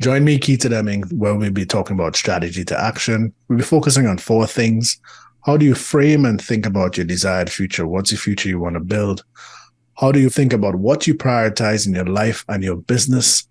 Join me, Keita Demming, where we'll be talking about strategy to action. We'll be focusing on four things. How do you frame and think about your desired future? What's the future you want to build? How do you think about what you prioritize in your life and your business?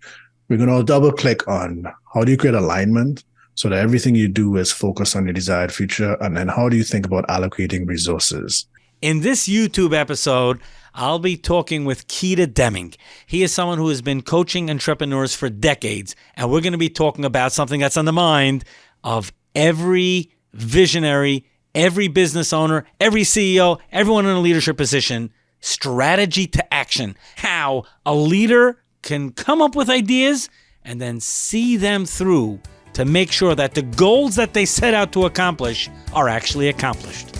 We're going to double click on how do you create alignment so that everything you do is focused on your desired future? And then how do you think about allocating resources? In this YouTube episode, I'll be talking with Keita Demming. He is someone who has been coaching entrepreneurs for decades, and we're going to be talking about something that's on the mind of every visionary, every business owner, every CEO, everyone in a leadership position, strategy to action. How a leader can come up with ideas and then see them through to make sure that the goals that they set out to accomplish are actually accomplished.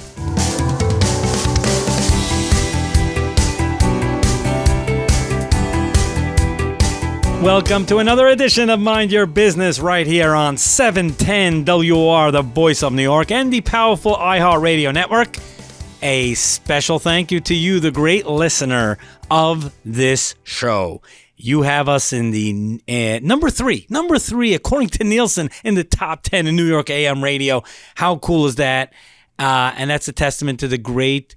Welcome to another edition of Mind Your Business right here on 710 WR, the voice of New York, and the powerful iHeartRadio network. A special thank you to you, the great listener of this show. You have us in the number three, according to Nielsen, in the top 10 in New York AM radio. How cool is that? And that's a testament to the great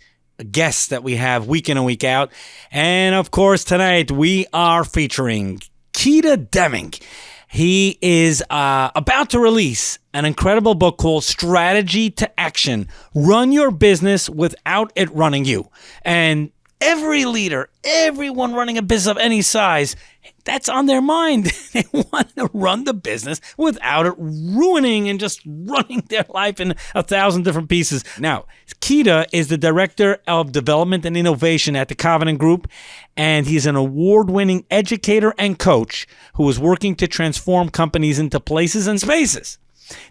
guests that we have week in and week out. And of course, tonight we are featuring Keita Demming. He is about to release an incredible book called Strategy to Action. Run your business without it running you. And every leader, everyone running a business of any size, that's on their mind. They want to run the business without it ruining and just running their life in 1,000 different pieces. Now, Keita is the Director of Development and Innovation at the Covenant Group, and he's an award-winning educator and coach who is working to transform companies into places and spaces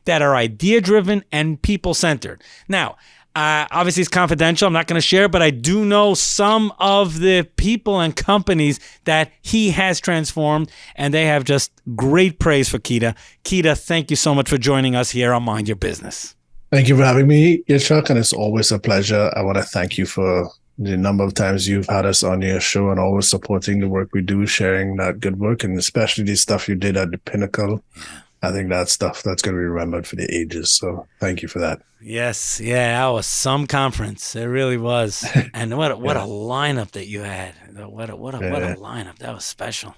that are idea-driven and people-centered. Now, obviously, it's confidential. I'm not going to share, but I do know some of the people and companies that he has transformed, and they have just great praise for Keita. Keita, thank you so much for joining us here on Mind Your Business. Thank you for having me, Chuck, and it's always a pleasure. I want to thank you for the number of times you've had us on your show and always supporting the work we do, sharing that good work, and especially the stuff you did at the Pinnacle. I think that's stuff that's going to be remembered for the ages. So thank you for that. Yes. Yeah, that was some conference. It really was. And what a lineup that you had. What a lineup. That was special.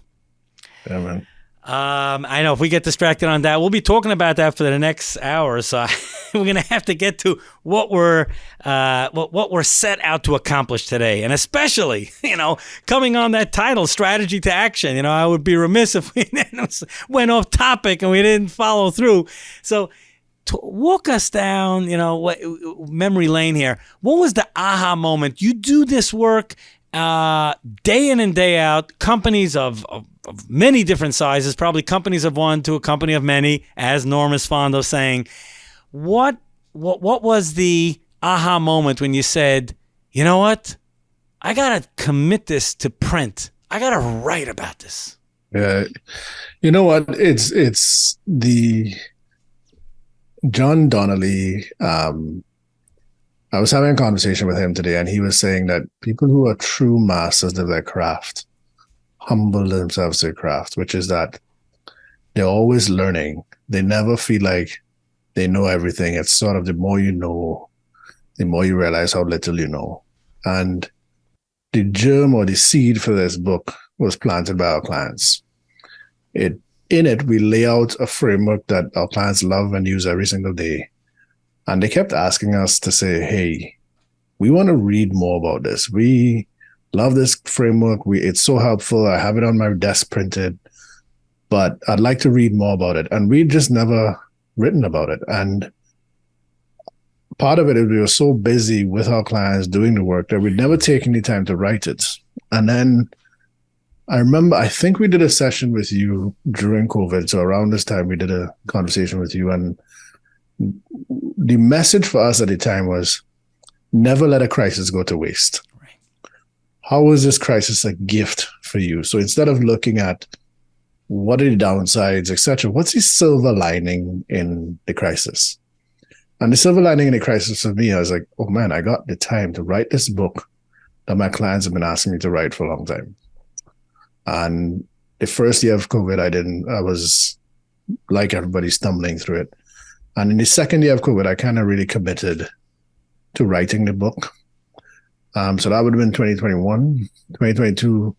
Yeah, man. I know if we get distracted on that, we'll be talking about that for the next hour. So we're going to have to get to what we're set out to accomplish today. And especially, coming on that title, Strategy to Action, I would be remiss if we went off topic and we didn't follow through. So walk us down, memory lane here. What was the aha moment? You do this work day in and day out, companies of many different sizes, probably companies of one to a company of many, as Norm is fond of saying. What was the aha moment when you said, you know what? I got to commit this to print. I got to write about this. Yeah. You know what? It's the John Donnelly. I was having a conversation with him today, and he was saying that people who are true masters of their craft humble themselves to their craft, which is that they're always learning. They never feel like they know everything. It's sort of the more you know, the more you realize how little you know. And the germ or the seed for this book was planted by our clients. In it, we lay out a framework that our clients love and use every single day. And they kept asking us to say, hey, we want to read more about this. We love this framework. It's so helpful. I have it on my desk printed, but I'd like to read more about it. And we just never written about it. And part of it is we were so busy with our clients doing the work that we'd never take any time to write it. And then I remember, I think we did a session with you during COVID. So around this time, we did a conversation with you. And the message for us at the time was never let a crisis go to waste. How is this crisis a gift for you? So instead of looking at what are the downsides, etc., what's the silver lining in the crisis? And the silver lining in the crisis for me, I was like, oh man, I got the time to write this book that my clients have been asking me to write for a long time. And the first year of COVID, I was like everybody, stumbling through it. And in the second year of COVID, I kind of really committed to writing the book. So that would have been 2021. 2022,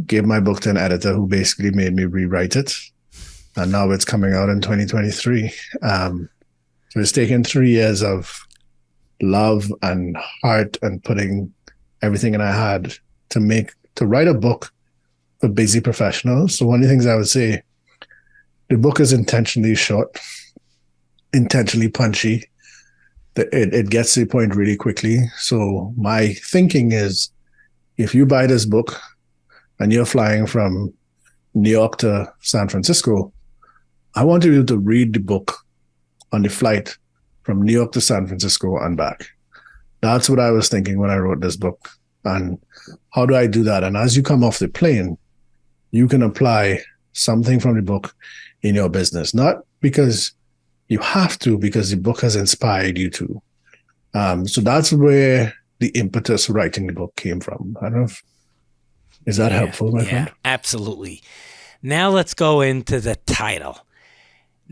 gave my book to an editor who basically made me rewrite it. And now it's coming out in 2023. So it's taken 3 years of love and heart and putting everything that I had to write a book for busy professionals. So one of the things I would say, the book is intentionally short, intentionally punchy. It gets to the point really quickly. So my thinking is, if you buy this book and you're flying from New York to San Francisco, I want you to read the book on the flight from New York to San Francisco and back. That's what I was thinking when I wrote this book. And how do I do that? And as you come off the plane, you can apply something from the book in your business, not because you have to, because the book has inspired you to. So that's where the impetus for writing the book came from. I don't know if, is that helpful, my friend? Absolutely. Now let's go into the title.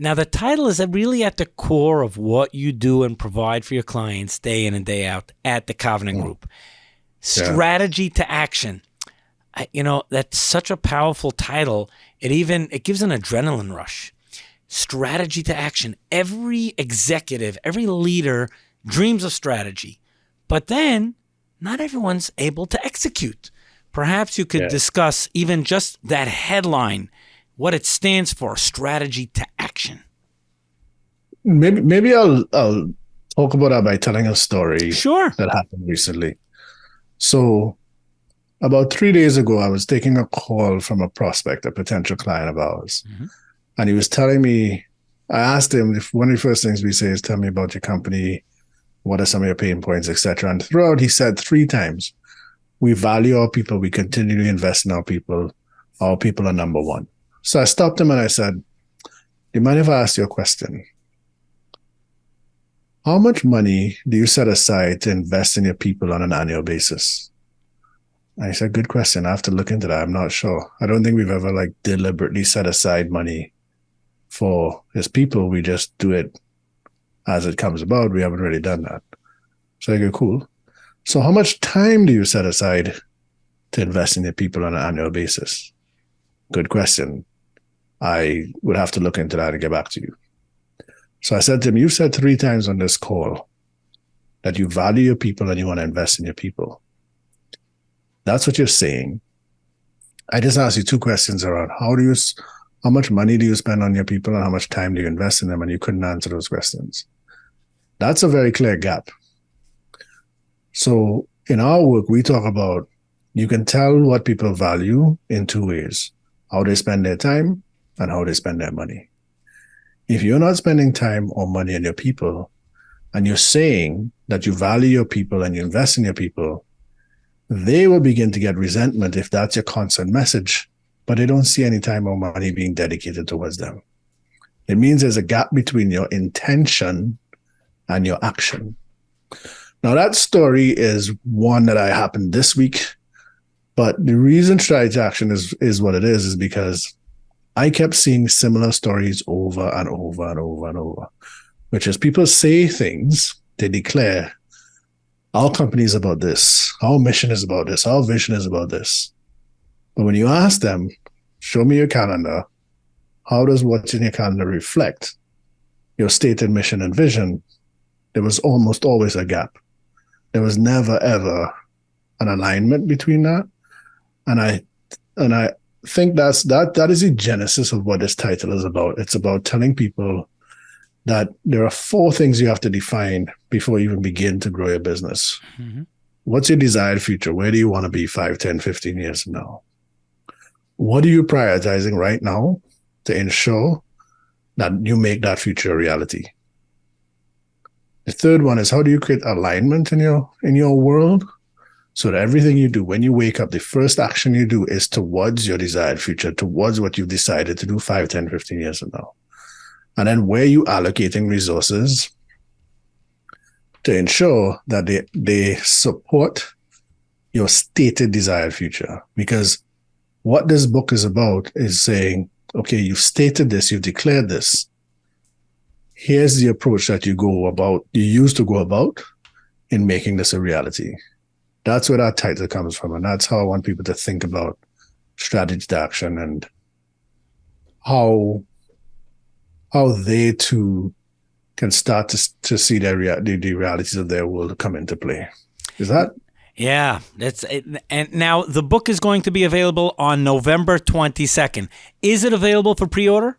Now, the title is really at the core of what you do and provide for your clients day in and day out at the Covenant Group. Strategy to action. That's such a powerful title. It gives an adrenaline rush. Strategy to action. Every executive, every leader dreams of strategy, but then not everyone's able to execute. Perhaps you could discuss even just that headline, what it stands for, strategy to action. Maybe I'll talk about that by telling a story that happened recently. So about 3 days ago, I was taking a call from a prospect, a potential client of ours. Mm-hmm. And he was telling me, I asked him, if one of the first things we say is, tell me about your company, what are some of your pain points, etc. And throughout, he said 3 times, we value our people, we continue to invest in our people are number one. So I stopped him and I said, do you mind if I ask you a question? How much money do you set aside to invest in your people on an annual basis? And he said, good question. I have to look into that. I'm not sure. I don't think we've ever deliberately set aside money for his people. We just do it as it comes about. We haven't really done that. So I go, cool. So how much time do you set aside to invest in your people on an annual basis? Good question. I would have to look into that and get back to you. So I said to him, you said 3 times on this call that you value your people and you want to invest in your people. That's what you're saying. I just asked you 2 questions around how much money do you spend on your people and how much time do you invest in them? And you couldn't answer those questions. That's a very clear gap. So in our work, we talk about, you can tell what people value in 2 ways: how they spend their time and how they spend their money. If you're not spending time or money on your people, and you're saying that you value your people and you invest in your people, they will begin to get resentment if that's your constant message, but they don't see any time or money being dedicated towards them. It means there's a gap between your intention and your action. Now, that story is one that happened this week, but the reason strategy to action is what it is because I kept seeing similar stories over and over and over and over, which is people say things, they declare, our company is about this, our mission is about this, our vision is about this. But when you ask them, show me your calendar, how does what's in your calendar reflect your stated mission and vision? There was almost always a gap. There was never, ever an alignment between that. And I think that is the genesis of what this title is about. It's about telling people that there are 4 things you have to define before you even begin to grow your business. Mm-hmm. What's your desired future? Where do you want to be 5, 10, 15 years from now? What are you prioritizing right now to ensure that you make that future a reality? The third one is, how do you create alignment in your world so that everything you do, when you wake up, the first action you do is towards your desired future, towards what you've decided to do 5, 10, 15 years from now. And then where you allocating resources to ensure that they support your stated desired future. Because what this book is about is saying, okay, you've stated this, you've declared this. Here's the approach that you use to go about in making this a reality. That's where that title comes from. And that's how I want people to think about strategy to action and how they too can start to see the realities of their world come into play. Is that? Yeah, that's it. And now the book is going to be available on November 22nd. Is it available for pre-order?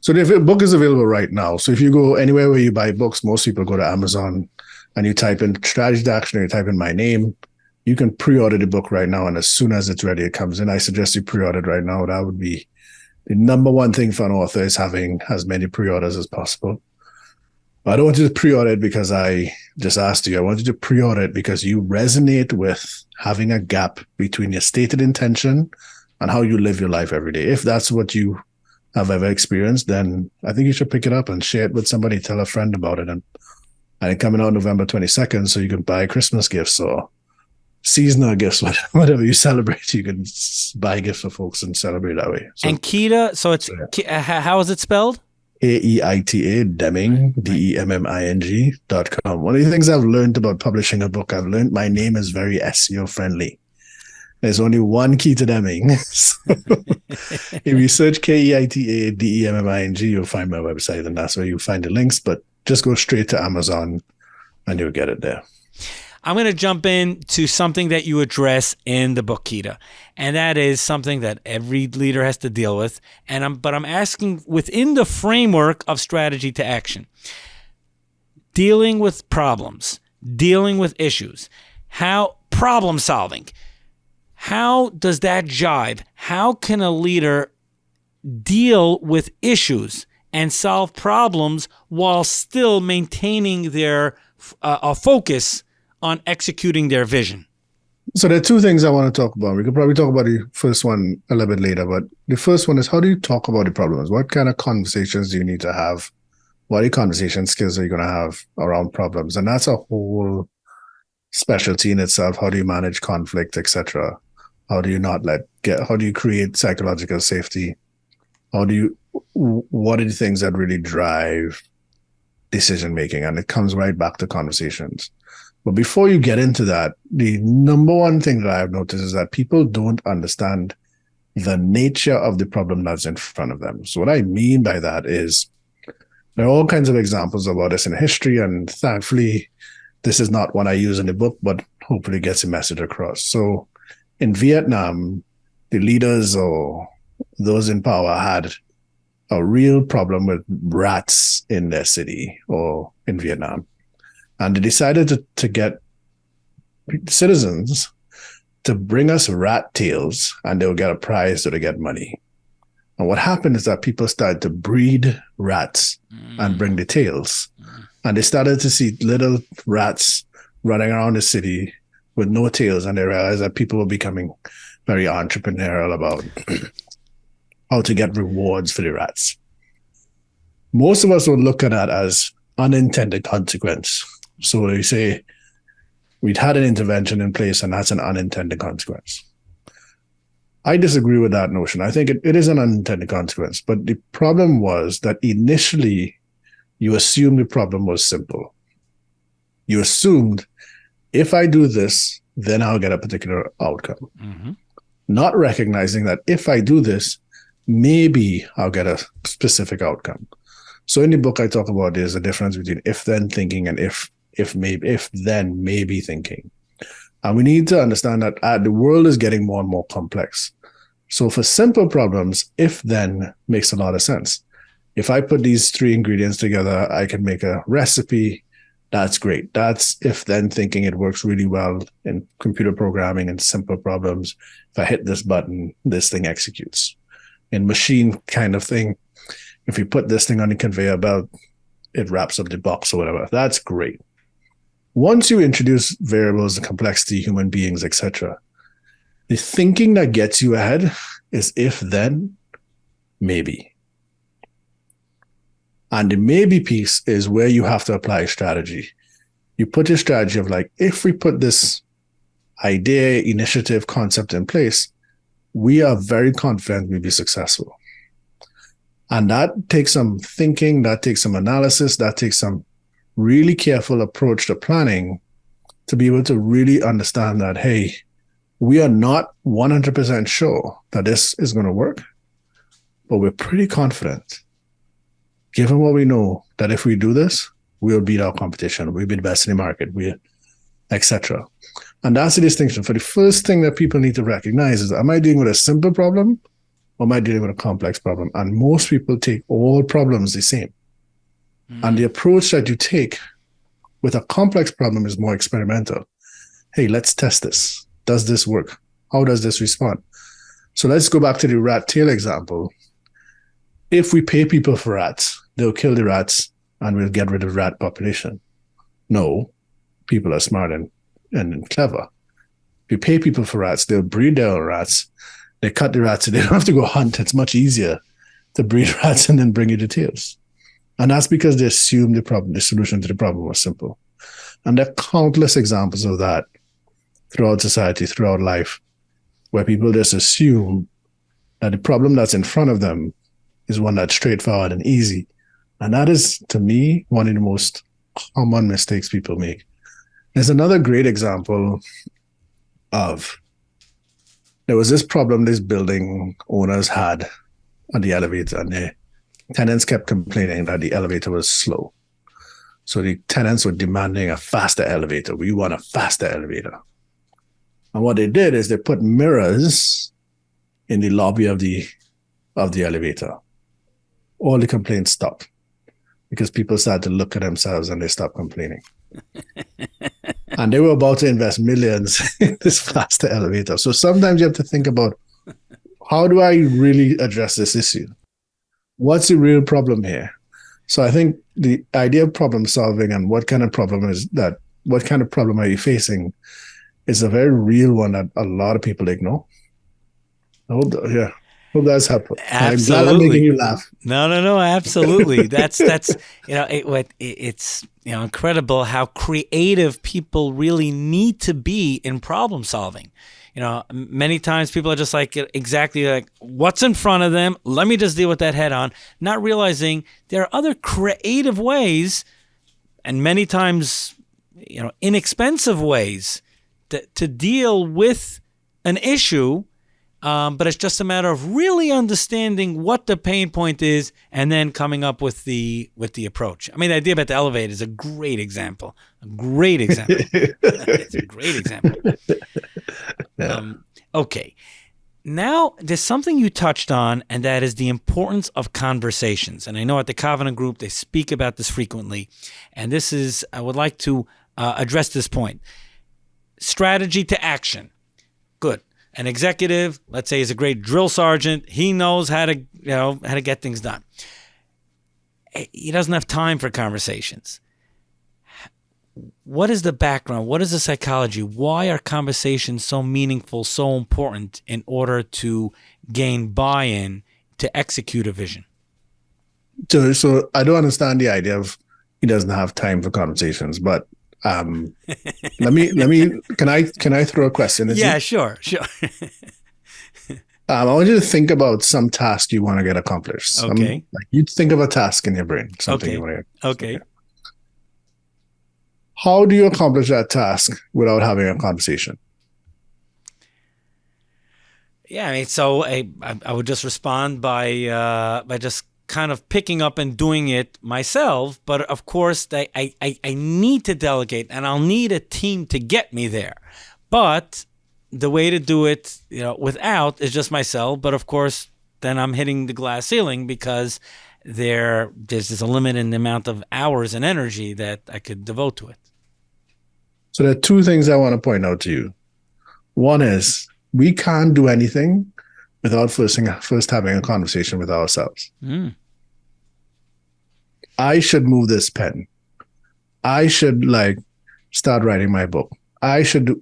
So the book is available right now. So if you go anywhere where you buy books, most people go to Amazon and you type in strategy to action or you type in my name, you can pre-order the book right now. And as soon as it's ready, it comes in. I suggest you pre-order it right now. That would be the number one thing for an author, is having as many pre-orders as possible. But I don't want you to pre-order it because I just asked you. I want you to pre-order it because you resonate with having a gap between your stated intention and how you live your life every day. If that's what you have ever experienced, then I think you should pick it up and share it with somebody, tell a friend about it. And it's coming out November 22nd, so you can buy Christmas gifts or seasonal gifts, whatever you celebrate. You can buy gifts for folks and celebrate that way. So, and Keita, so it's, how is it spelled? Keita Demming, DEMMING.com. One of the things I've learned about publishing a book, I've learned my name is very SEO friendly. There's only one Keita Demming. So if you search Keita Demming, you'll find my website, and that's where you'll find the links. But just go straight to Amazon and you'll get it there. I'm going to jump into something that you address in the book, Keita, and that is something that every leader has to deal with. But I'm asking within the framework of strategy to action, dealing with problems, dealing with issues, problem solving. How does that jive? How can a leader deal with issues and solve problems while still maintaining their focus on executing their vision? So there are two things I want to talk about. We could probably talk about the first one a little bit later, but the first one is, how do you talk about the problems? What kind of conversations do you need to have? What are the conversation skills are you going to have around problems? And that's a whole specialty in itself. How do you manage conflict, etc.? How do you how do you create psychological safety? What are the things that really drive decision making? And it comes right back to conversations. But before you get into that, the number one thing that I've noticed is that people don't understand the nature of the problem that's in front of them. So what I mean by that is, there are all kinds of examples about this in history, and thankfully, this is not one I use in the book, but hopefully gets a message across. So in Vietnam, the leaders or those in power had a real problem with rats in their city or in Vietnam. And they decided to get citizens to bring us rat tails, and they'll get a prize, so they get money. And what happened is that people started to breed rats and bring the tails. And they started to see little rats running around the city with no tails, and they realized that people were becoming very entrepreneurial about how to get rewards for the rats. Most of us would look at that as unintended consequence. So you say, we'd had an intervention in place, and that's an unintended consequence. I disagree with that notion. I think it is an unintended consequence. But the problem was that initially, you assumed the problem was simple. You assumed, if I do this, then I'll get a particular outcome. Mm-hmm. Not recognizing that if I do this, maybe I'll get a specific outcome. So in the book, I talk about there's a difference between if-then thinking and if-then maybe thinking. And we need to understand that the world is getting more and more complex. So for simple problems, if-then makes a lot of sense. If I put these three ingredients together, I can make a recipe. That's great. That's if-then thinking. It works really well in computer programming and simple problems. If I hit this button, this thing executes. In machine kind of thing, if you put this thing on the conveyor belt, it wraps up the box or whatever. That's great. Once you introduce variables, the complexity, human beings, etc., the thinking that gets you ahead is if-then, maybe. And the maybe piece is where you have to apply strategy. You put your strategy of like, if we put this idea, initiative, concept in place, we are very confident we'll be successful. And that takes some thinking, that takes some analysis, that takes some really careful approach to planning to be able to really understand that, hey, we are not 100% sure that this is going to work, but we're pretty confident, given what we know, that if we do this, we'll beat our competition, we'll be the best in the market, etc. And that's the distinction. For the first thing that people need to recognize is, am I dealing with a simple problem or am I dealing with a complex problem? And most people take all problems the same. Mm-hmm. And the approach that you take with a complex problem is more experimental. Hey, let's test this. Does this work? How does this respond? So let's go back to the rat tail example. If we pay people for rats, they'll kill the rats and we'll get rid of the rat population. No, people are smart and clever. If you pay people for rats, they'll breed their own rats. They cut the rats, so they don't have to go hunt. It's much easier to breed rats and then bring you the tails. And that's because they assume the solution to the problem was simple. And there are countless examples of that throughout society, throughout life, where people just assume that the problem that's in front of them is one that's straightforward and easy. And that is, to me, one of the most common mistakes people make. There's another great example of, there was this problem this building owners had on the elevator, and the tenants kept complaining that the elevator was slow. So the tenants were demanding a faster elevator. We want a faster elevator. And what they did is they put mirrors in the lobby of the elevator. All the complaints stopped because people started to look at themselves and they stopped complaining. And they were about to invest millions in this faster elevator. So sometimes you have to think about, how do I really address this issue? What's the real problem here? So I think the idea of problem solving and what kind of problem are you facing is a very real one that a lot of people ignore. I hope that's helpful. Absolutely. I'm glad I'm making you laugh. No, absolutely. That's it's incredible how creative people really need to be in problem solving. Many times people are just exactly what's in front of them. Let me just deal with that head on, not realizing there are other creative ways, and many times, inexpensive ways to deal with an issue. But it's just a matter of really understanding what the pain point is and then coming up with the approach. I mean, the idea about the elevator is a great example. It's a great example. Yeah. Okay. Now, there's something you touched on, and that is the importance of conversations. And I know at the Covenant Group, they speak about this frequently. And I would like to address this point. Strategy to action. Good. An executive, let's say, is a great drill sergeant. He knows how to get things done. He doesn't have time for conversations. What is the background? What is the psychology? Why are conversations so meaningful, so important in order to gain buy-in to execute a vision? So I don't understand the idea of he doesn't have time for conversations, but let me can I throw a question at you? Yeah, sure. I want you to think about some task you want to get accomplished. Okay. You think of a task in your brain, something you want to get. Okay. How do you accomplish that task without having a conversation? Yeah, I mean, so I would just respond by just kind of picking up and doing it myself. But of course, I need to delegate, and I'll need a team to get me there. But the way to do it, without is just myself. But of course, then I'm hitting the glass ceiling because there's a limit in the amount of hours and energy that I could devote to it. So there are two things I want to point out to you. One is, we can't do anything without first having a conversation with ourselves. Mm. I should move this pen. I should start writing my book.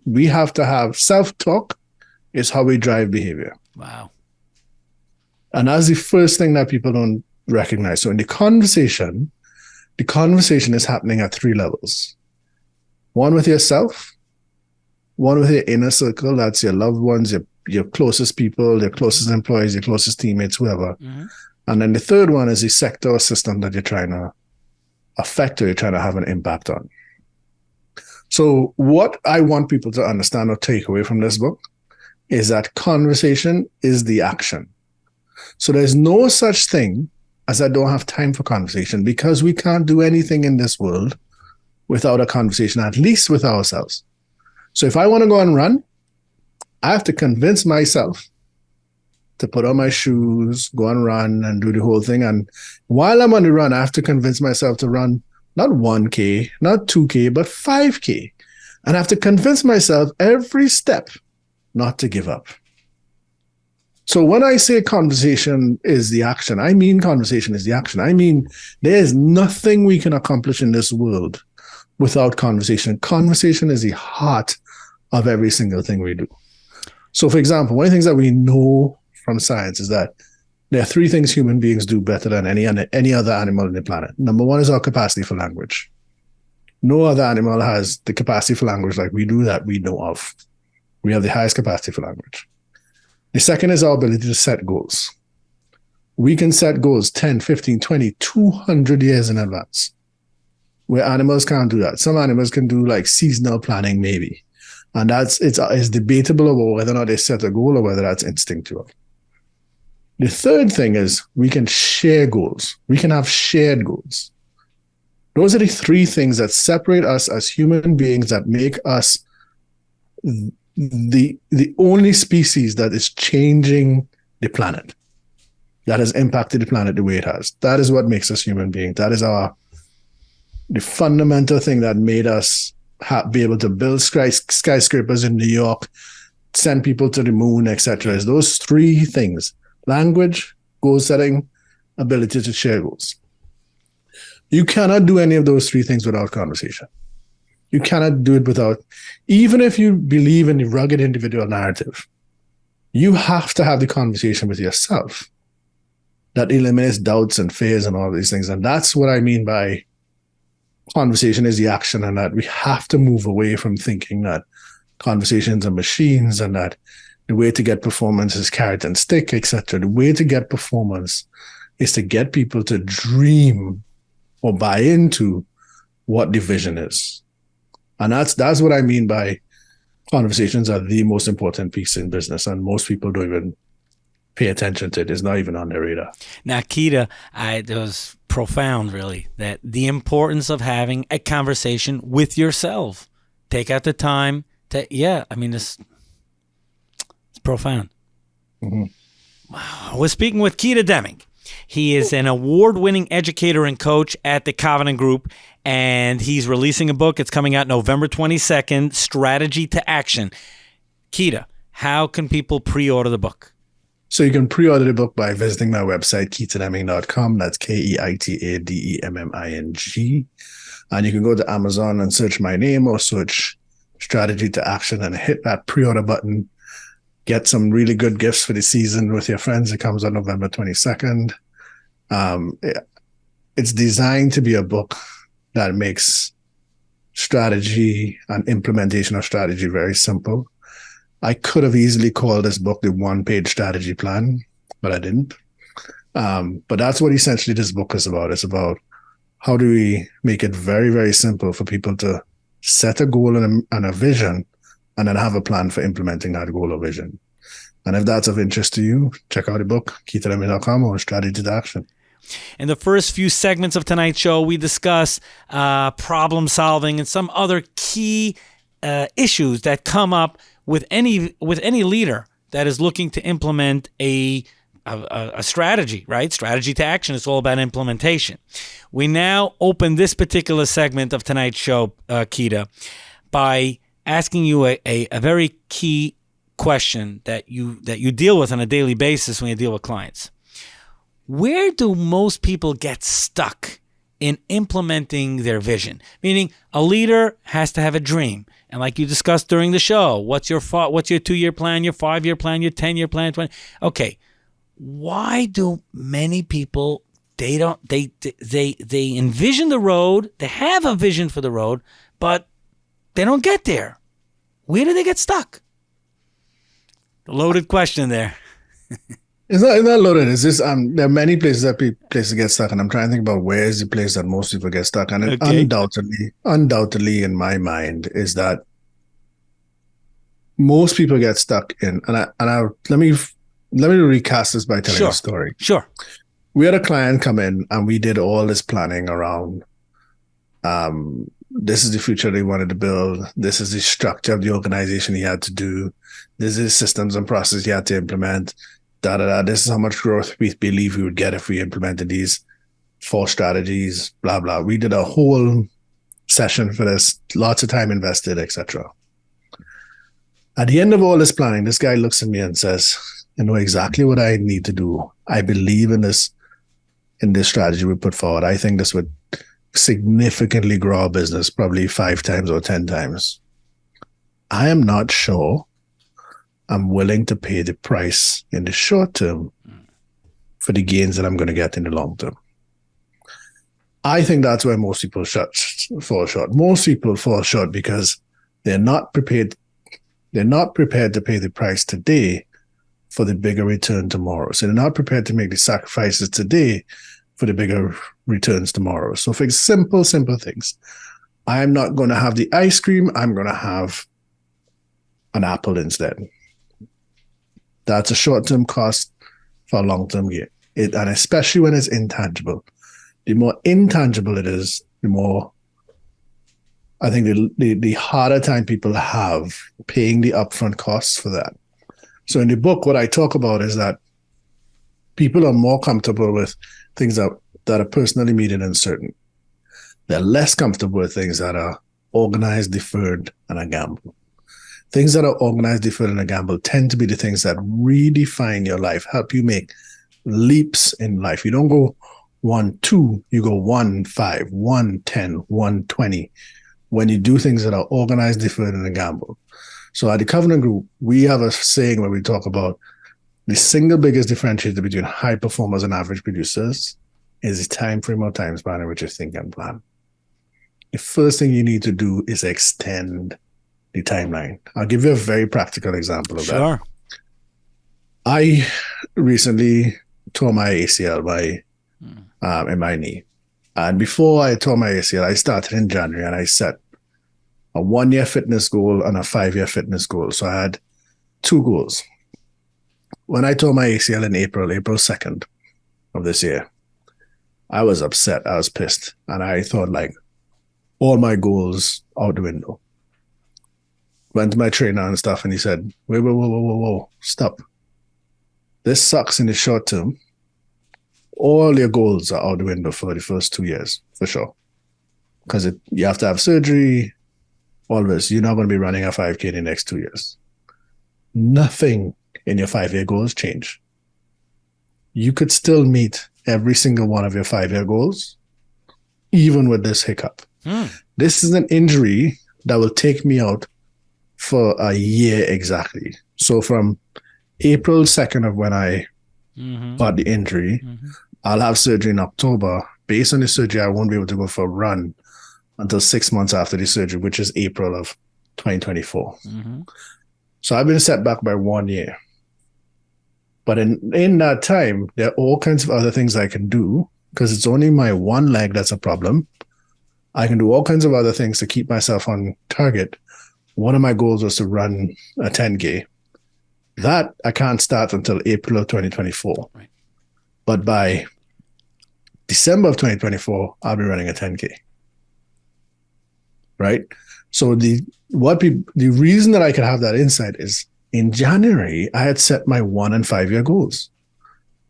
We have to have self-talk is how we drive behavior. Wow. And that's the first thing that people don't recognize. So in the conversation is happening at three levels. One with yourself, one with your inner circle, that's your loved ones, your closest people, your closest employees, your closest teammates, whoever. Mm-hmm. And then the third one is the sector or system that you're trying to affect or you're trying to have an impact on. So what I want people to understand or take away from this book is that conversation is the action. So there's no such thing as I don't have time for conversation, because we can't do anything in this world without a conversation, at least with ourselves. So if I want to go and run, I have to convince myself to put on my shoes, go and run and do the whole thing. And while I'm on the run, I have to convince myself to run not 1K, not 2K, but 5K. And I have to convince myself every step not to give up. So when I say conversation is the action, I mean conversation is the action. I mean, there's nothing we can accomplish in this world without conversation. Conversation is the heart of every single thing we do. So for example, one of the things that we know from science is that there are three things human beings do better than any other animal on the planet. Number one is our capacity for language. No other animal has the capacity for language like we do that we know of. We have the highest capacity for language. The second is our ability to set goals. We can set goals 10, 15, 20, 200 years in advance, where animals can't do that. Some animals can do like seasonal planning maybe. And it's debatable about whether or not they set a goal or whether that's instinctual. The third thing is we can share goals. We can have shared goals. Those are the three things that separate us as human beings, that make us the only species that is changing the planet, that has impacted the planet the way it has. That is what makes us human beings. That is the fundamental thing that made us be able to build skyscrapers in New York, send people to the moon, etc. Is those three things: language, goal setting, ability to share goals. You cannot do any of those three things without conversation. You cannot do it without, even if you believe in the rugged individual narrative, you have to have the conversation with yourself that eliminates doubts and fears and all these things. And that's what I mean by conversation is the action, and that we have to move away from thinking that conversations are machines and that the way to get performance is carrot and stick, etc. The way to get performance is to get people to dream or buy into what the vision is. And that's what I mean by conversations are the most important piece in business, and most people don't even pay attention to it. It's not even on their radar. Now, Keita, it was profound, really, that the importance of having a conversation with yourself. Take out the time to, it's profound. Mm-hmm. Wow. We're speaking with Keita Demming. He is an award-winning educator and coach at the Covenant Group, and he's releasing a book. It's coming out November 22nd, Strategy to Action. Keita, how can people pre-order the book? So you can pre-order the book by visiting my website, keitademming.com. That's KEITADEMMING. And you can go to Amazon and search my name or search Strategy to Action and hit that pre-order button. Get some really good gifts for the season with your friends. It comes on November 22nd. It's designed to be a book that makes strategy and implementation of strategy very simple. I could have easily called this book the one-page strategy plan, but I didn't. But that's what essentially this book is about. It's about how do we make it very, very simple for people to set a goal and a vision, and then have a plan for implementing that goal or vision. And if that's of interest to you, check out the book, keitademming.com, or Strategy to Action. In the first few segments of tonight's show, we discuss problem solving and some other key issues that come up with any leader that is looking to implement a strategy, right? Strategy to action. It's all about implementation. We now open this particular segment of tonight's show, Keita, by asking you a very key question that you deal with on a daily basis when you deal with clients. Where do most people get stuck in implementing their vision? Meaning, a leader has to have a dream. And like you discussed during the show, what's your 2-year plan, your 5-year plan, your 10-year plan, 20? Okay, why do many people they envision the road, they have a vision for the road, but they don't get there? Where do they get stuck? Loaded question there. It's not loaded. It's just there are many places that places get stuck, and I'm trying to think about where is the place that most people get stuck. And it Okay. undoubtedly in my mind is that most people get stuck in, and I let me recast this by telling a Sure. story. Sure. We had a client come in and we did all this planning around this is the future they wanted to build. This is the structure of the organization he had to do. This is systems and process he had to implement. Da da da. This is how much growth we believe we would get if we implemented these four strategies. Blah blah. We did a whole session for this. Lots of time invested, etc. At the end of all this planning, this guy looks at me and says, "You know exactly what I need to do. I believe in this strategy we put forward. I think this would significantly grow our business, probably 5 times or 10 times. I am not sure I'm willing to pay the price in the short term for the gains that I'm going to get in the long term." I think that's where most people fall short. Most people fall short because they're not prepared. They're not prepared to pay the price today for the bigger return tomorrow. So they're not prepared to make the sacrifices today for the bigger returns tomorrow. So for simple things, I'm not going to have the ice cream. I'm going to have an apple instead. That's a short-term cost for a long-term gain. And especially when it's intangible. The more intangible it is, the more, I think, the harder time people have paying the upfront costs for that. So in the book, what I talk about is that people are more comfortable with things that are personally immediate and certain. They're less comfortable with things that are organized, deferred, and a gamble. Things that are organized, deferred, and a gamble tend to be the things that redefine your life, help you make leaps in life. You don't go 1, 2, you go 1, 5, 1, 10, 1, 20. When you do things that are organized, deferred, and a gamble. So at the Covenant Group, we have a saying where we talk about the single biggest differentiator between high performers and average producers is the time frame or time span in which you think and plan. The first thing you need to do is extend the timeline. I'll give you a very practical example of that. I recently tore my ACL in my knee. And before I tore my ACL, I started in January and I set a 1-year fitness goal and a 5-year fitness goal. So I had 2 goals. When I tore my ACL in April 2nd of this year, I was upset. I was pissed. And I thought, like, all my goals out the window. Went to my trainer and stuff, and he said, whoa, stop. This sucks in the short term. All your goals are out the window for the first 2 years, for sure. Because you have to have surgery, all this. You're not going to be running a 5K in the next 2 years. Nothing in your 5-year goals change. You could still meet every single one of your 5-year goals, even with this hiccup. This is an injury that will take me out for a year exactly. So from April 2nd of when I got the injury, I'll have surgery in October. Based on the surgery, I won't be able to go for a run until 6 months after the surgery, which is April of 2024. So I've been set back by 1 year. But in that time, there are all kinds of other things I can do because it's only my one leg that's a problem. I can do all kinds of other things to keep myself on target. One of my goals was to run a 10K. That I can't start until April of 2024. Right. But by December of 2024, I'll be running a 10K. Right? So the reason that I could have that insight is in January, I had set my 1 and 5-year goals.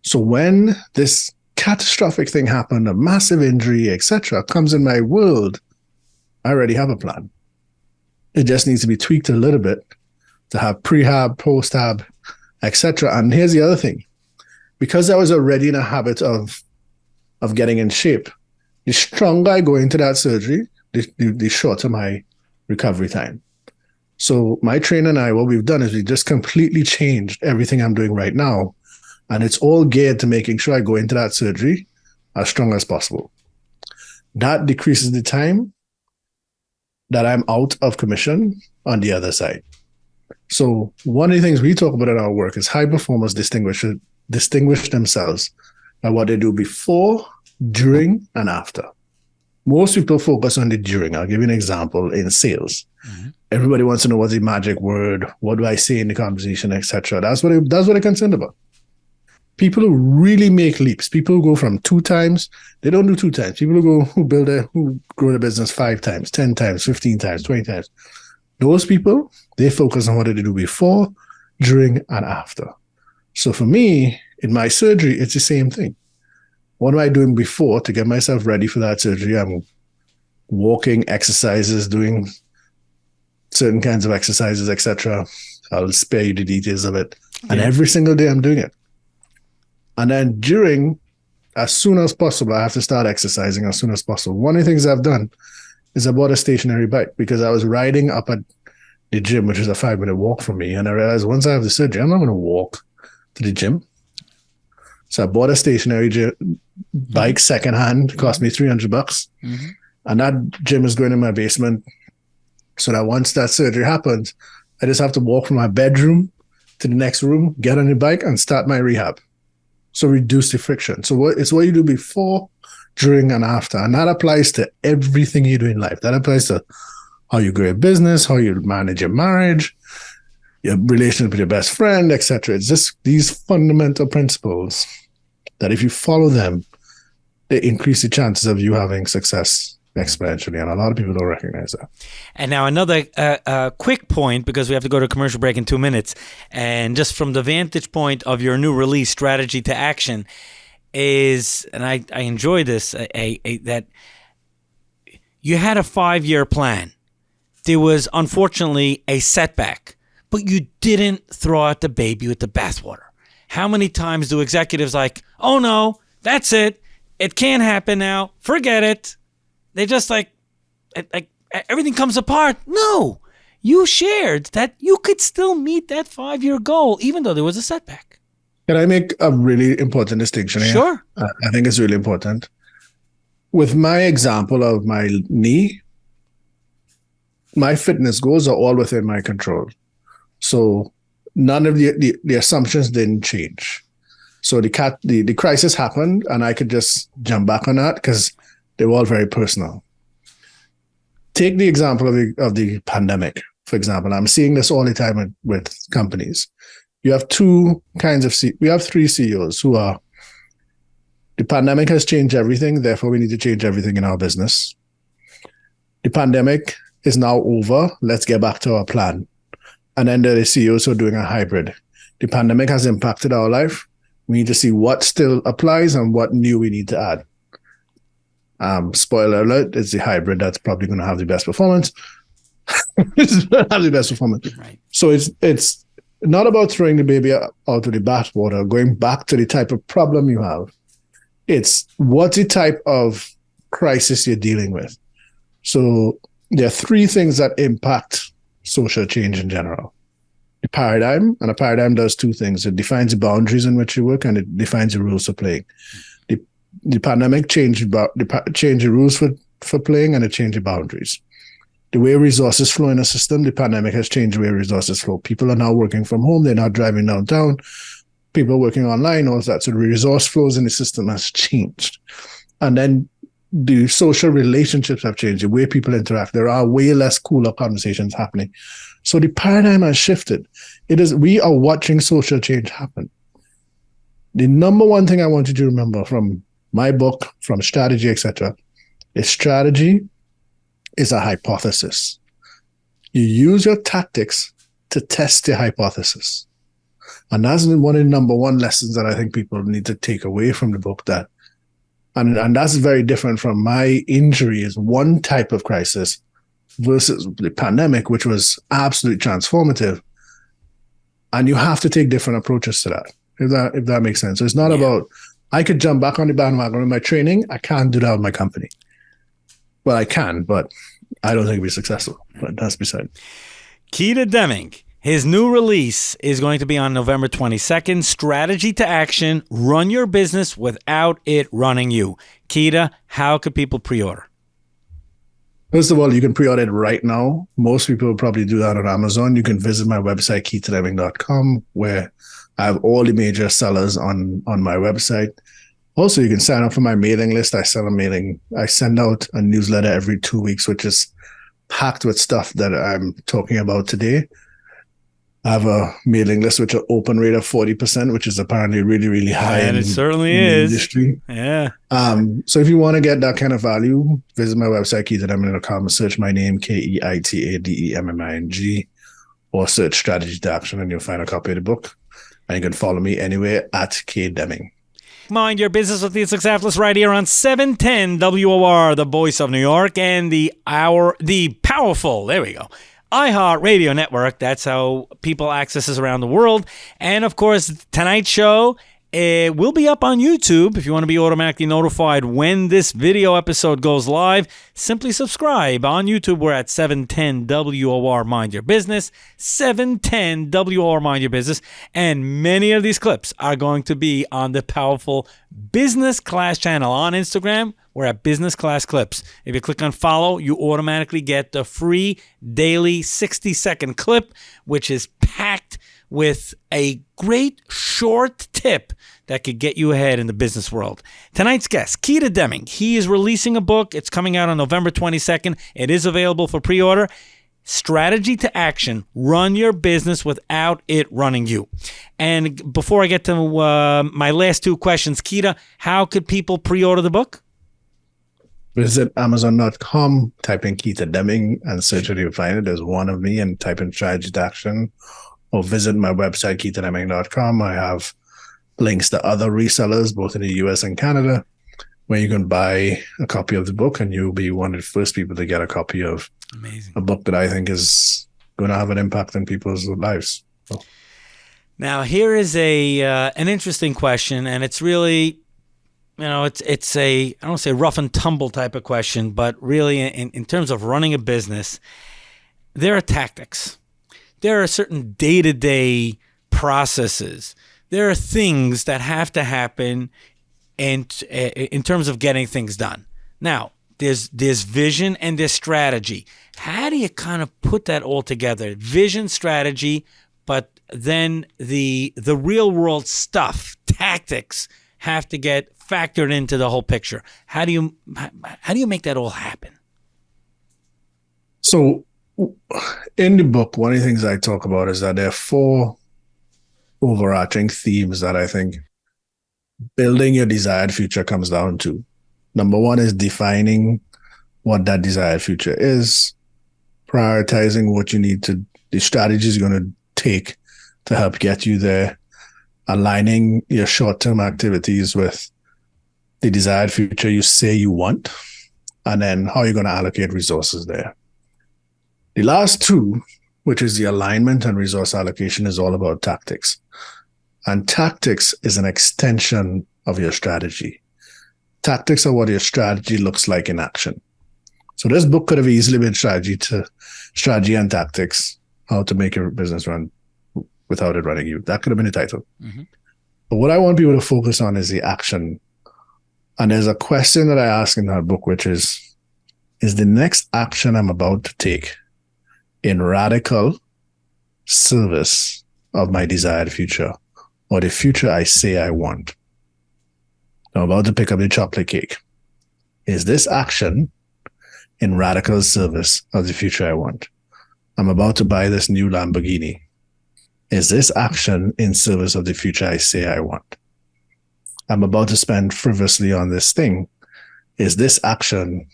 So when this catastrophic thing happened, a massive injury, etc., comes in my world, I already have a plan. It just needs to be tweaked a little bit to have prehab, post-hab, etc. And here's the other thing. Because I was already in a habit of getting in shape, the stronger I go into that surgery, the shorter my recovery time. So my trainer and I, what we've done is we just completely changed everything I'm doing right now. And it's all geared to making sure I go into that surgery as strong as possible. That decreases the time that I'm out of commission on the other side. So one of the things we talk about in our work is high performers distinguish distinguish themselves by what they do before, during, and after. Most people focus on the during. I'll give you an example in sales. Mm-hmm. Everybody wants to know what's the magic word, what do I say in the conversation, etc. That's what they're concerned about. People who really make leaps, people who go from 2 times, they don't do 2 times. People who grow their business 5 times, 10 times, 15 times, 20 times. Those people, they focus on what they do before, during, and after. So for me, in my surgery, it's the same thing. What am I doing before to get myself ready for that surgery? I'm walking, exercises, doing certain kinds of exercises, etc. I'll spare you the details of it. Yeah. And every single day I'm doing it. And then during, as soon as possible, I have to start exercising as soon as possible. One of the things I've done is I bought a stationary bike because I was riding up at the gym, which is a 5-minute walk from me. And I realized once I have the surgery, I'm not going to walk to the gym. So I bought a stationary bike secondhand, cost me $300. Mm-hmm. And that gym is going in my basement. So that once that surgery happens, I just have to walk from my bedroom to the next room, get on the bike, and start my rehab. So reduce the friction. So it's what you do before, during, and after. And that applies to everything you do in life. That applies to how you grow a business, how you manage your marriage, your relationship with your best friend, etc. It's just these fundamental principles that if you follow them, they increase the chances of you having success exponentially. And a lot of people don't recognize that. And now another quick point, because we have to go to a commercial break in 2 minutes. And just from the vantage point of your new release, Strategy to Action, is, and I enjoy this, that you had a 5-year plan. There was unfortunately a setback, but you didn't throw out the baby with the bathwater. How many times do executives like, oh no, that's it. It can't happen now. Forget it. They just like everything comes apart. No, you shared that you could still meet that 5-year goal, even though there was a setback. Can I make a really important distinction here? Sure. I think it's really important. With my example of my knee, my fitness goals are all within my control. So none of the assumptions didn't change. So the crisis happened and I could just jump back on that because they were all very personal. Take the example of the pandemic, for example. I'm seeing this all the time with companies. You have we have 3 CEOs who are, the pandemic has changed everything, therefore we need to change everything in our business. The pandemic is now over, let's get back to our plan. And then there are the CEOs who are doing a hybrid. The pandemic has impacted our life. We need to see what still applies and what new we need to add. Spoiler alert, it's the hybrid that's probably going to have the best performance. Right. So it's not about throwing the baby out of the bathwater, going back to the type of problem you have. It's what's the type of crisis you're dealing with. So there are 3 things that impact social change in general. The paradigm, and a paradigm does 2 things. It defines the boundaries in which you work and it defines the rules for playing. The pandemic changed the rules for playing and it changed the boundaries. The way resources flow in a system, the pandemic has changed the way resources flow. People are now working from home. They're not driving downtown. People are working online, all that. So the resource flows in the system has changed. And then the social relationships have changed, the way people interact. There are way less cooler conversations happening. So the paradigm has shifted. We are watching social change happen. The number one thing I want you to remember from my book, from strategy, etc., is strategy is a hypothesis. You use your tactics to test the hypothesis. And that's one of the number one lessons that I think people need to take away from the book. And that's very different from my injury is one type of crisis versus the pandemic, which was absolutely transformative. And you have to take different approaches to that, if that makes sense. So it's not about, I could jump back on the bandwagon with my training. I can't do that with my company. Well, I can, but I don't think it'll be successful. But that's beside. Keita Demming, his new release is going to be on November 22nd. Strategy to Action. Run your business without it running you. Keita, how could people pre-order? First of all, you can pre-order it right now. Most people will probably do that on Amazon. You can visit my website, keitademming.com, where I have all the major sellers on my website. Also, you can sign up for my mailing list. I send out a newsletter every 2 weeks, which is packed with stuff that I'm talking about today. I have a mailing list which an open rate of 40%, which is apparently really, really high. And it certainly in the is. industry. Yeah. So if you want to get that kind of value, visit my website, KeitaDemming.com, search my name, KeitaDemming, or search Strategy to Action, and you'll find a copy of the book. And you can follow me anywhere at K Demming. Mind Your Business with the Successful right here on 710 WOR, the voice of New York, and the powerful, there we go, iHeart Radio Network. That's how people access us around the world. And of course, tonight's show will be up on YouTube. If you want to be automatically notified when this video episode goes live, simply subscribe. On YouTube, we're at 710 WOR Mind Your Business, 710 WOR Mind Your Business, and many of these clips are going to be on the powerful Business Class channel on Instagram. We're at Business Class Clips. If you click on follow, you automatically get the free daily 60-second clip, which is packed with a great short tip that could get you ahead in the business world. Tonight's guest, Keita Demming. He is releasing a book. It's coming out on November 22nd. It is available for pre-order. Strategy to Action. Run your business without it running you. And before I get to my last two questions, Keita, how could people pre-order the book? Visit Amazon.com, type in Keita Demming, and search until you find it. There's one of me, and type in Strategy to Action. Or visit my website, KeitaDemming.com. I have links to other resellers, both in the US and Canada, where you can buy a copy of the book, and you'll be one of the first people to get a copy of a book that I think is going to have an impact on people's lives. So. Now, here is an interesting question, and it's really, it's I don't want to say rough and tumble type of question, but really in terms of running a business, there are tactics. There are certain day-to-day processes. There are things that have to happen in terms of getting things done. Now, there's vision and there's strategy. How do you kind of put that all together? Vision, strategy, but then the real-world stuff, tactics, have to get factored into the whole picture. How do you make that all happen? So, in the book, one of the things I talk about is that there are 4 overarching themes that I think building your desired future comes down to. Number 1 is defining what that desired future is, prioritizing what you need to, the strategies you're going to take to help get you there, aligning your short-term activities with the desired future you say you want, and then how you're going to allocate resources there. The last 2, which is the alignment and resource allocation, is all about tactics. And tactics is an extension of your strategy. Tactics are what your strategy looks like in action. So this book could have easily been strategy and tactics, how to make your business run without it running you. That could have been the title. Mm-hmm. But what I want people to focus on is the action. And there's a question that I ask in that book, which is the next action I'm about to take in radical service of my desired future, or the future I say I want? I'm about to pick up the chocolate cake. Is this action in radical service of the future I want? I'm about to buy this new Lamborghini. Is this action in service of the future I say I want? I'm about to spend frivolously on this thing. Is this action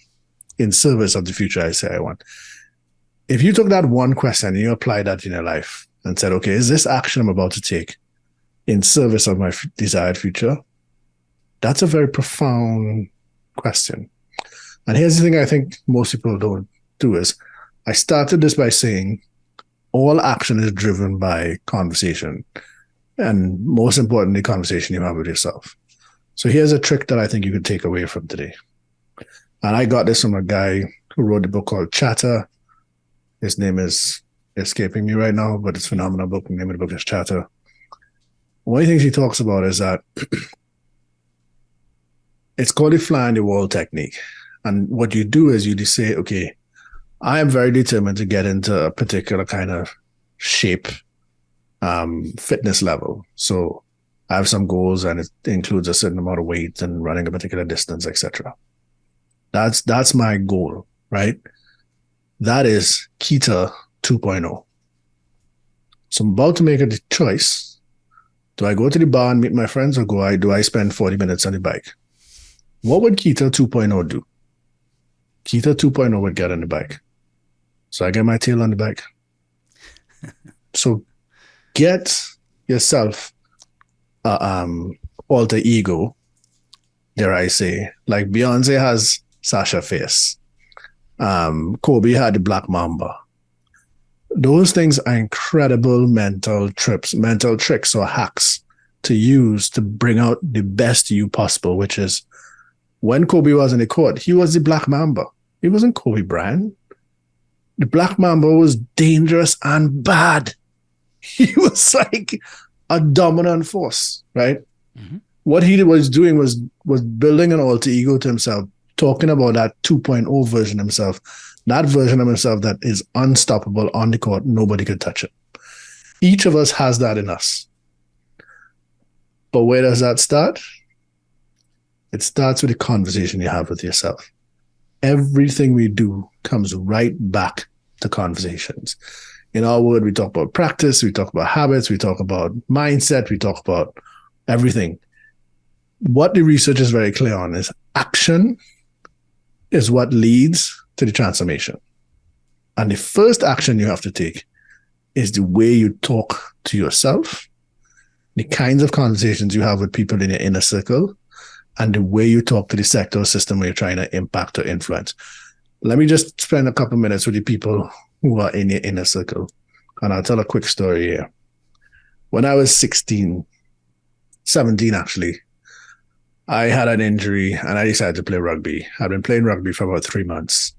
in service of the future I say I want? If you took that one question and you applied that in your life and said, okay, is this action I'm about to take in service of my desired future? That's a very profound question. And here's the thing I think most people don't do is, I started this by saying all action is driven by conversation. And most importantly, conversation you have with yourself. So here's a trick that I think you could take away from today. And I got this from a guy who wrote a book called Chatter. His name is escaping me right now, but it's a phenomenal book. The name of the book is Chatter. One of the things he talks about is that it's called the fly on the wall technique. And what you do is you just say, okay, I am very determined to get into a particular kind of shape fitness level. So I have some goals, and it includes a certain amount of weight and running a particular distance, etc. That's my goal, right? That is Keita 2.0. So I'm about to make a choice. Do I go to the bar and meet my friends, or do I spend 40 minutes on the bike? What would Keita 2.0 do? Keita 2.0 would get on the bike. So I get my tail on the bike. So get yourself alter ego, dare I say. Like Beyonce has Sasha Fierce. Kobe had the Black Mamba. Those things are incredible mental tricks or hacks to use to bring out the best you possible, which is when Kobe was in the court, he was the Black Mamba. He wasn't Kobe Bryant. The Black Mamba was dangerous and bad. He was like a dominant force, right? Mm-hmm. What he was doing was building an alter ego to himself, talking about that 2.0 version of himself, that version of himself that is unstoppable on the court. Nobody could touch it. Each of us has that in us. But where does that start? It starts with the conversation you have with yourself. Everything we do comes right back to conversations. In our word, we talk about practice, we talk about habits, we talk about mindset, we talk about everything. What the research is very clear on is action is what leads to the transformation. And the first action you have to take is the way you talk to yourself, the kinds of conversations you have with people in your inner circle, and the way you talk to the sector or system where you're trying to impact or influence. Let me just spend a couple minutes with the people who are in your inner circle. And I'll tell a quick story here. When I was 17 actually, I had an injury and I decided to play rugby. I'd been playing rugby for about 3 months.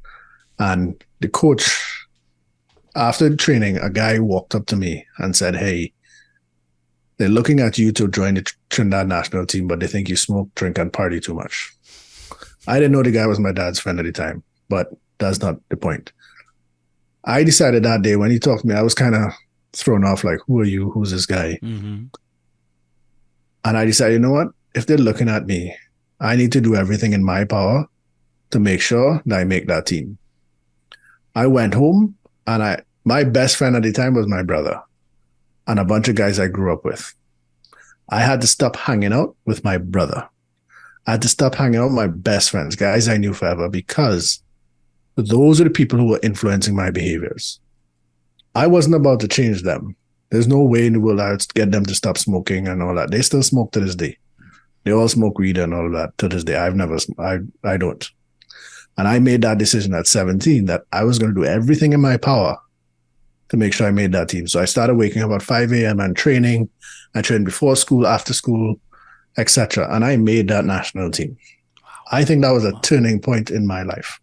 And the coach, after the training, a guy walked up to me and said, "Hey, they're looking at you to join the Trinidad national team, but they think you smoke, drink, and party too much." I didn't know the guy was my dad's friend at the time, but that's not the point. I decided that day when he talked to me, I was kind of thrown off, like, who are you? Who's this guy? Mm-hmm. And I decided, you know what? If they're looking at me, I need to do everything in my power to make sure that I make that team. I went home, and my best friend at the time was my brother and a bunch of guys I grew up with. I had to stop hanging out with my brother. I had to stop hanging out with my best friends, guys I knew forever, because those are the people who were influencing my behaviors. I wasn't about to change them. There's no way in the world I would get them to stop smoking and all that. They still smoke to this day. They all smoke weed and all that to this day. I don't. And I made that decision at 17 that I was going to do everything in my power to make sure I made that team. So I started waking up at 5 a.m. and training. I trained before school, after school, etc. And I made that national team. Wow. I think that was a turning point in my life.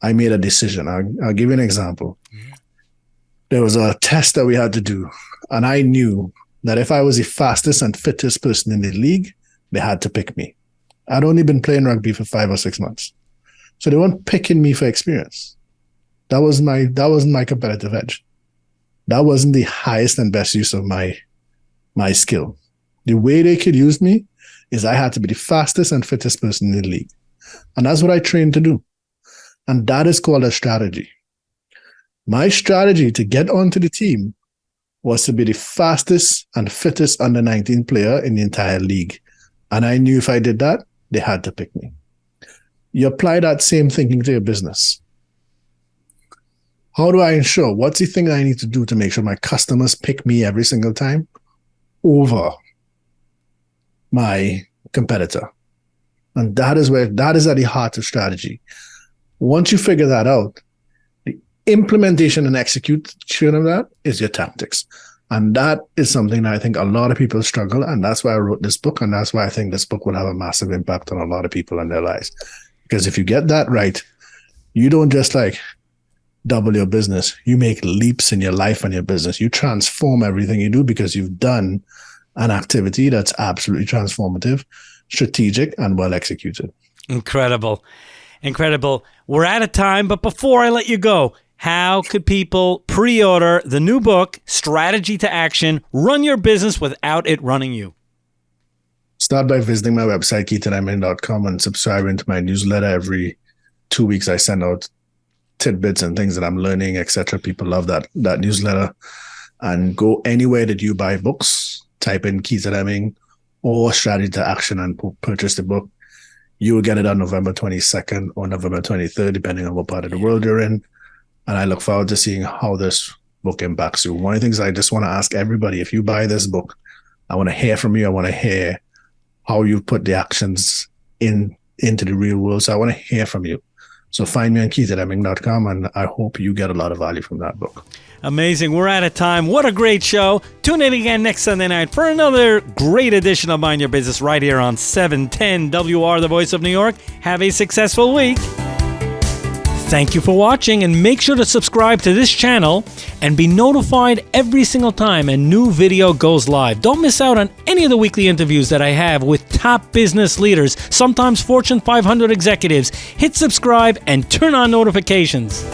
I made a decision. I'll give you an example. Mm-hmm. There was a test that we had to do, and I knew that if I was the fastest and fittest person in the league, they had to pick me. I'd only been playing rugby for 5 or 6 months. So they weren't picking me for experience. That wasn't my competitive edge. That wasn't the highest and best use of my skill. The way they could use me is I had to be the fastest and fittest person in the league. And that's what I trained to do. And that is called a strategy. My strategy to get onto the team was to be the fastest and fittest under 19 player in the entire league. And I knew if I did that, they had to pick me. You apply that same thinking to your business. How do I ensure? What's the thing that I need to do to make sure my customers pick me every single time over my competitor? And that is at the heart of strategy. Once you figure that out, the implementation and execution of that is your tactics. And that is something that I think a lot of people struggle. And that's why I wrote this book. And that's why I think this book will have a massive impact on a lot of people in their lives. Because if you get that right, you don't just like double your business. You make leaps in your life and your business. You transform everything you do because you've done an activity that's absolutely transformative, strategic, and well executed. Incredible. We're out of time, but before I let you go, how could people pre-order the new book, Strategy to Action, Run Your Business Without It Running You? Start by visiting my website, keitademming.com, and subscribing to my newsletter. Every 2 weeks, I send out tidbits and things that I'm learning, etc. People love that newsletter. And go anywhere that you buy books, type in Keita Demming or Strategy to Action and purchase the book. You will get it on November 22nd or November 23rd, depending on what part of the world you're in. And I look forward to seeing how this book impacts you. One of the things I just want to ask everybody, if you buy this book, I want to hear from you. I want to hear how you put the actions into the real world. So I want to hear from you. So find me on keitademming.com, and I hope you get a lot of value from that book. Amazing. We're out of time. What a great show. Tune in again next Sunday night for another great edition of Mind Your Business right here on 710 WR, the Voice of New York. Have a successful week. Thank you for watching, and make sure to subscribe to this channel and be notified every single time a new video goes live. Don't miss out on any of the weekly interviews that I have with top business leaders, sometimes Fortune 500 executives. Hit subscribe and turn on notifications.